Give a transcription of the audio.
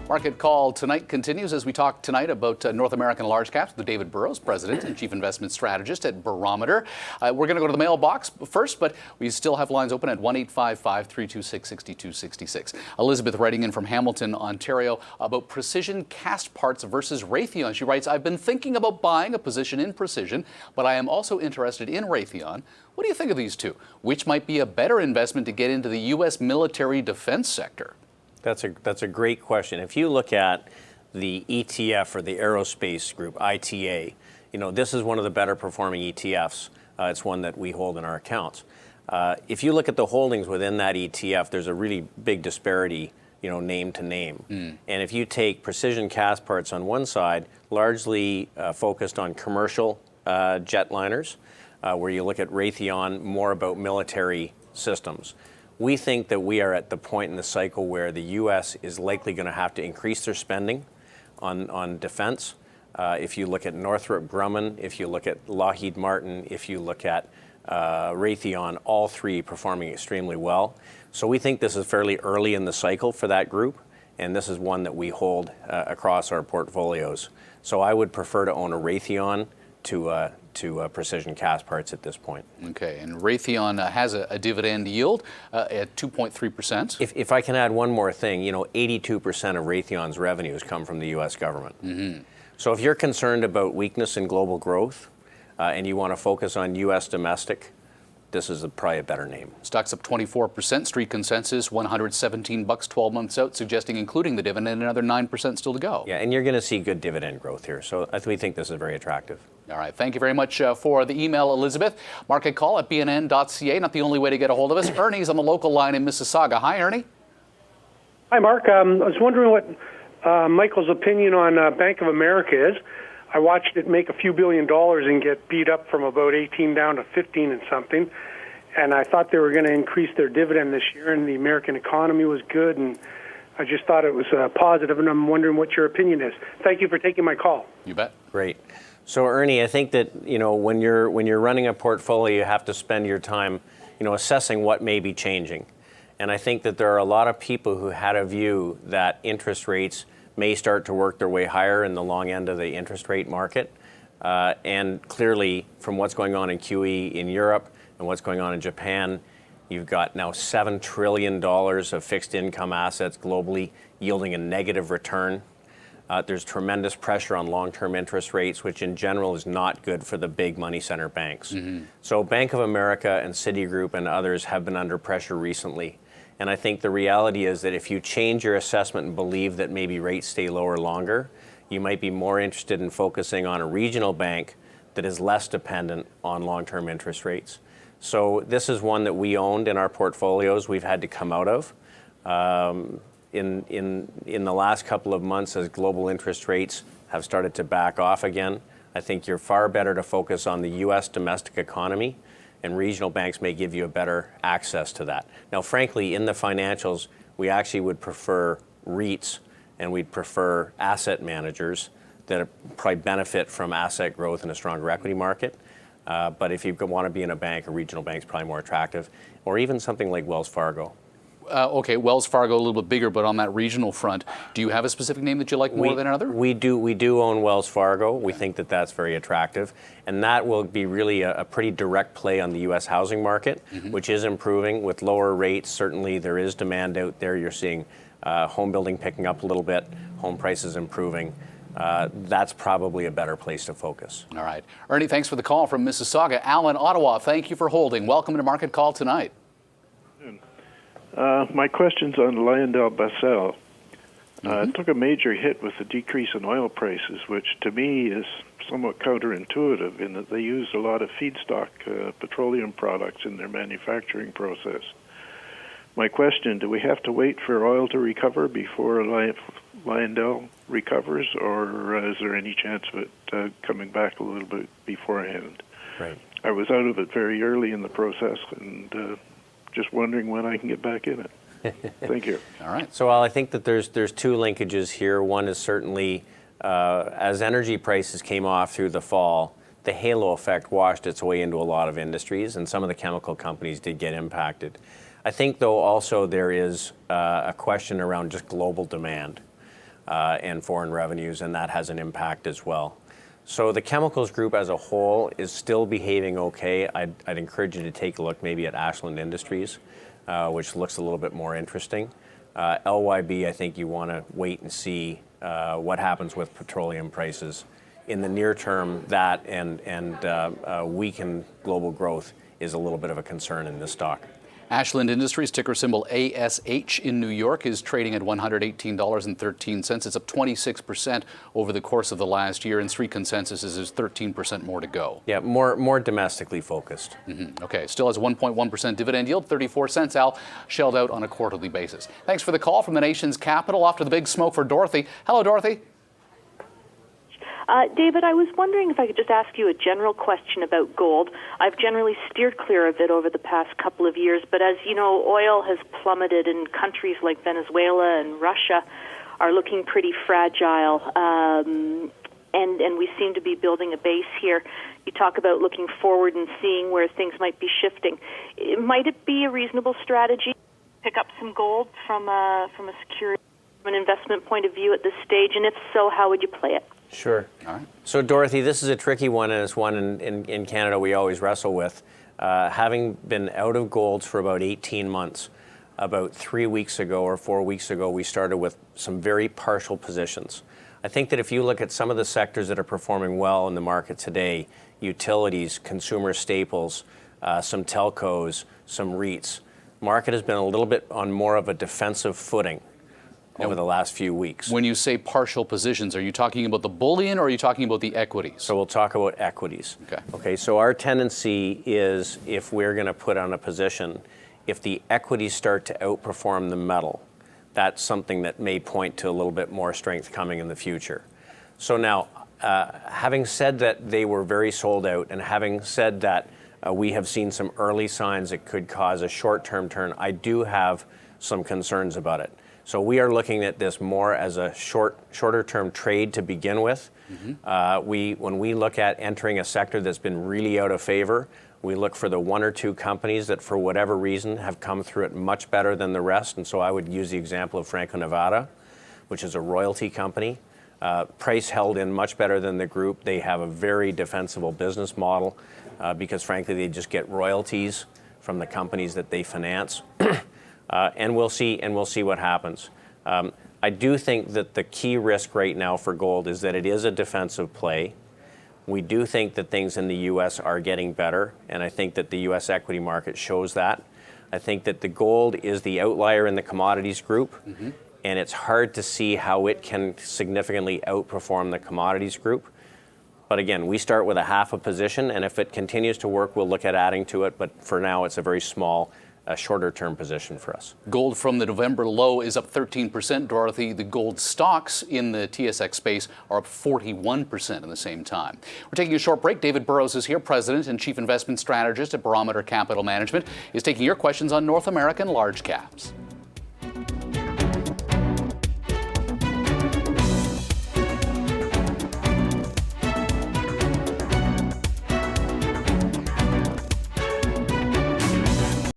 Market Call tonight continues as we talk tonight about North American large caps with David Burrows, President and Chief Investment Strategist at Barometer. We're going to go to the mailbox first, but we still have lines open at 1-855-326-6266. Elizabeth writing in from Hamilton, Ontario about precision cast parts versus Raytheon. She writes, I've been thinking about buying a position in Precision, but I am also interested in Raytheon. What do you think of these two? Which might be a better investment to get into the U.S. military defense sector? That's a great question. If you look at the ETF or the aerospace group, ITA, this is one of the better performing ETFs. It's one that we hold in our accounts. If you look at the holdings within that ETF, there's a really big disparity, name to name. And if you take Precision Cast Parts on one side, largely focused on commercial jetliners, where you look at Raytheon, more about military systems. We think that we are at the point in the cycle where the U.S. is likely going to have to increase their spending on defense. If you look at Northrop Grumman, if you look at Lockheed Martin, if you look at Raytheon, all three performing extremely well. So we think this is fairly early in the cycle for that group, and this is one that we hold across our portfolios. So I would prefer to own a Raytheon to Precision Cast Parts at this point. Okay, and Raytheon has a dividend yield at 2.3%. If I can add one more thing, 82% of Raytheon's revenues come from the U.S. government. Mm-hmm. So if you're concerned about weakness in global growth and you want to focus on U.S. domestic, this is probably a better name. Stock's up 24%. Street consensus, $117 12 months out, suggesting including the dividend, another 9% still to go. Yeah, and you're going to see good dividend growth here. So we think this is very attractive. All right. Thank you very much for the email, Elizabeth. Market call at bnn.ca. Not the only way to get a hold of us. Ernie's on the local line in Mississauga. Hi, Ernie. Hi, Mark. I was wondering what Michael's opinion on Bank of America is. I watched it make a few $1 billion and get beat up from about 18 down to 15 and something. And I thought they were going to increase their dividend this year, and the American economy was good, and I just thought it was positive, and I'm wondering what your opinion is. Thank you for taking my call. You bet. Great. So, Ernie, I think that when you're running a portfolio, you have to spend your time, assessing what may be changing. And I think that there are a lot of people who had a view that interest rates may start to work their way higher in the long end of the interest rate market. And clearly, from what's going on in QE in Europe and what's going on in Japan, you've got now $7 trillion of fixed income assets globally yielding a negative return. There's tremendous pressure on long-term interest rates, which in general is not good for the big money center banks. Mm-hmm. So Bank of America and Citigroup and others have been under pressure recently. And I think the reality is that if you change your assessment and believe that maybe rates stay lower longer, you might be more interested in focusing on a regional bank that is less dependent on long-term interest rates. So this is one that we owned in our portfolios we've had to come out of. In the last couple of months, as global interest rates have started to back off again, I think you're far better to focus on the U.S. domestic economy, and regional banks may give you a better access to that. Now, frankly, in the financials, we actually would prefer REITs, and we'd prefer asset managers that probably benefit from asset growth in a stronger equity market. But if you want to be in a bank, a regional bank is probably more attractive, or even something like Wells Fargo. Okay, Wells Fargo a little bit bigger, but on that regional front, do you have a specific name that you like more than another? We do own Wells Fargo. We think that that's very attractive, and that will be really a pretty direct play on the U.S. housing market, mm-hmm. which is improving with lower rates. Certainly, there is demand out there. You're seeing home building picking up a little bit, home prices improving. That's probably a better place to focus. All right, Ernie, thanks for the call from Mississauga. Alan, Ottawa, thank you for holding. Welcome to Market Call tonight. My question's on LyondellBasell. It took a major hit with the decrease in oil prices, which to me is somewhat counterintuitive in that they use a lot of feedstock petroleum products in their manufacturing process. My question, do we have to wait for oil to recover before Lyondell recovers, or is there any chance of it coming back a little bit beforehand? Right. I was out of it very early in the process, and just wondering when I can get back in it. Thank you. All right. So I think that there's two linkages here. One is certainly as energy prices came off through the fall, the halo effect washed its way into a lot of industries, and some of the chemical companies did get impacted. I think, though, also there is a question around just global demand. and foreign revenues, and that has an impact as well. So the chemicals group as a whole is still behaving okay. I'd encourage you to take a look maybe at Ashland Industries, which looks a little bit more interesting. LYB, I think you want to wait and see what happens with petroleum prices. In the near term, that and weakened global growth is a little bit of a concern in this stock. Ashland Industries, ticker symbol ASH in New York, is trading at $118.13. It's up 26% over the course of the last year, and Street consensus is there's 13% more to go. Yeah, more domestically focused. Okay, still has a 1.1% dividend yield, 34 cents, Al, shelled out on a quarterly basis. Thanks for the call from the nation's capital. Off to the big smoke for Dorothy. Hello, Dorothy. David, I was wondering if I could just ask you a general question about gold. I've generally steered clear of it over the past couple of years, but as you know, oil has plummeted and countries like Venezuela and Russia are looking pretty fragile, and we seem to be building a base here. You talk about looking forward and seeing where things might be shifting. Might it be a reasonable strategy to pick up some gold from a security, from an investment point of view at this stage, and if so, how would you play it? Sure. All right. So, Dorothy, this is a tricky one, and it's one in Canada we always wrestle with. Having been out of gold for about 18 months, about 3 weeks ago or 4 weeks ago, we started with some very partial positions. I think that if you look at some of the sectors that are performing well in the market today, utilities, consumer staples, some telcos, some REITs, market has been a little bit on more of a defensive footing over the last few weeks. When you say partial positions, are you talking about the bullion or are you talking about the equities? So we'll talk about equities. Okay, so our tendency is, if we're going to put on a position, if the equities start to outperform the metal, that's something that may point to a little bit more strength coming in the future. So now, having said that they were very sold out, and having said that we have seen some early signs that could cause a short-term turn, I do have some concerns about it. So we are looking at this more as a shorter-term trade to begin with. When we look at entering a sector that's been really out of favor, we look for the one or two companies that, for whatever reason, have come through it much better than the rest. And so I would use the example of Franco-Nevada, which is a royalty company. Price held in much better than the group. They have a very defensible business model because, frankly, they just get royalties from the companies that they finance. And we'll see what happens. I do think that the key risk right now for gold is that it is a defensive play. We do think that things in the U.S. are getting better, and I think that the U.S. equity market shows that. I think that the gold is the outlier in the commodities group, and it's hard to see how it can significantly outperform the commodities group. But again, we start with a half a position, and if it continues to work, we'll look at adding to it. But for now, it's a very small, shorter-term position for us. Gold from the November low is up 13%, Dorothy. The gold stocks in the TSX space are up 41% in the same time. We're taking a short break. David Burrows is here, President and Chief Investment Strategist at Barometer Capital Management, is taking your questions on North American large caps.